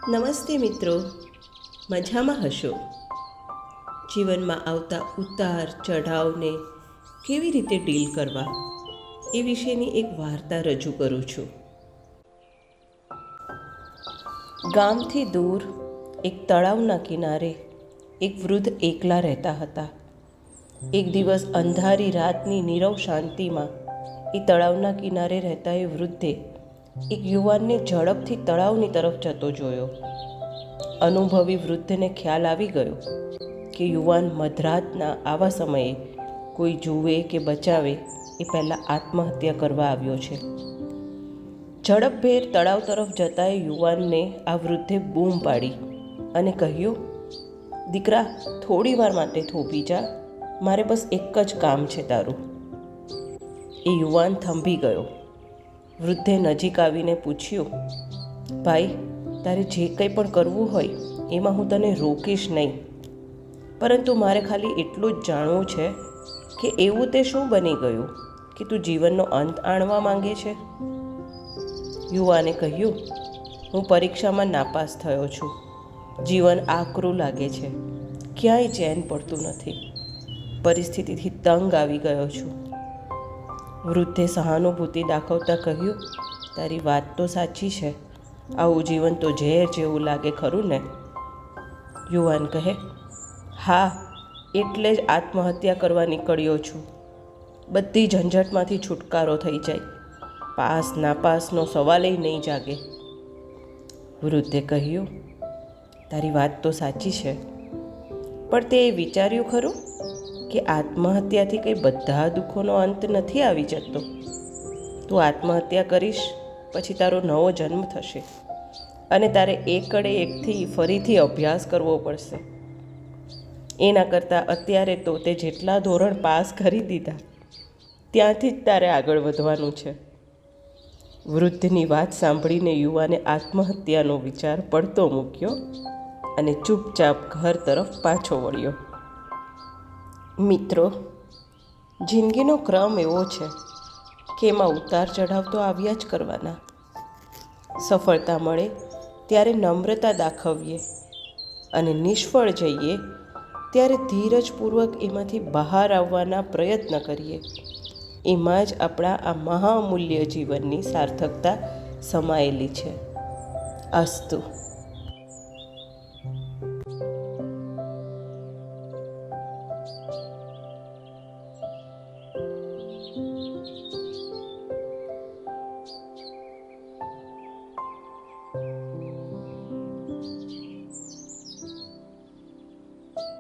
નમસ્તે મિત્રો, મજામાં હશો? જીવનમાં આવતા ઉતાર ચઢાવને કેવી રીતે ડીલ કરવા એ વિશેની એક વાર્તા રજૂ કરું છું. ગામથી દૂર એક તળાવના કિનારે એક વૃદ્ધ એકલા રહેતા હતા. એક દિવસ અંધારી રાતની નીરવ શાંતિમાં એ તળાવના કિનારે રહેતા એ વૃદ્ધે એક યુવાનને ઝડપથી તળાવની તરફ જતો જોયો. અનુભવી વૃદ્ધને ખ્યાલ આવી ગયો કે યુવાન મધરાતના આવા સમયે કોઈ જુએ કે બચાવે એ પહેલાં આત્મહત્યા કરવા આવ્યો છે. ઝડપભેર તળાવ તરફ જતા એ યુવાનને આ વૃદ્ધે બૂમ પાડી અને કહ્યું, દીકરા, થોડી વાર માટે થોભી જા, મારે બસ એક જ કામ છે તારું. એ યુવાન થંભી ગયો. વૃદ્ધે નજીક આવીને પૂછ્યું, ભાઈ, તારે જે કંઈ પણ કરવું હોય એમાં હું તને રોકીશ નહીં, પરંતુ મારે ખાલી એટલું જ જાણવું છે કે એવું તે શું બની ગયું કે તું જીવનનો અંત આણવા માંગે છે? યુવાને કહ્યું, હું પરીક્ષામાં નાપાસ થયો છું. જીવન આકરું લાગે છે, ક્યાંય ચેન પડતું નથી. પરિસ્થિતિથી તંગ આવી ગયો છું. વૃદ્ધે સહાનુભૂતિ દાખવતા કહ્યું, તારી વાત તો સાચી છે. આવું જીવન તો ઝેર જેવું લાગે ખરું ને? યુવાન કહે, હા, એટલે જ આત્મહત્યા કરવા નીકળ્યો છું. બધી ઝંઝટમાંથી છુટકારો થઈ જાય, પાસ નાપાસનો સવાલ નહીં જાગે. વૃદ્ધે કહ્યું, તારી વાત તો સાચી છે, પણ તે વિચાર્યું ખરું કે આત્મહત્યાથી કંઈ બધા દુઃખોનો અંત નથી આવી જતો? તું આત્મહત્યા કરીશ પછી તારો નવો જન્મ થશે અને તારે એકડે એકથી ફરીથી અભ્યાસ કરવો પડશે. એના કરતાં અત્યારે તો તે જેટલા ધોરણ પાસ કરી દીધા ત્યાંથી જ તારે આગળ વધવાનું છે. વૃદ્ધની વાત સાંભળીને યુવાને આત્મહત્યાનો વિચાર પડતો મૂક્યો અને ચૂપચાપ ઘર તરફ પાછો વળ્યો. મિત્રો, જિંદગીનો ક્રમ એવો છે કે એમાં ઉતાર ચઢાવ તો આવ્યા જ કરવાના. સફળતા મળે ત્યારે નમ્રતા દાખવીએ અને નિષ્ફળ જઈએ ત્યારે ધીરજપૂર્વક એમાંથી બહાર આવવાના પ્રયત્ન કરીએ. એમાં જ આપણા આ મહામૂલ્ય જીવનની સાર્થકતા સમાયેલી છે. અસ્તુ.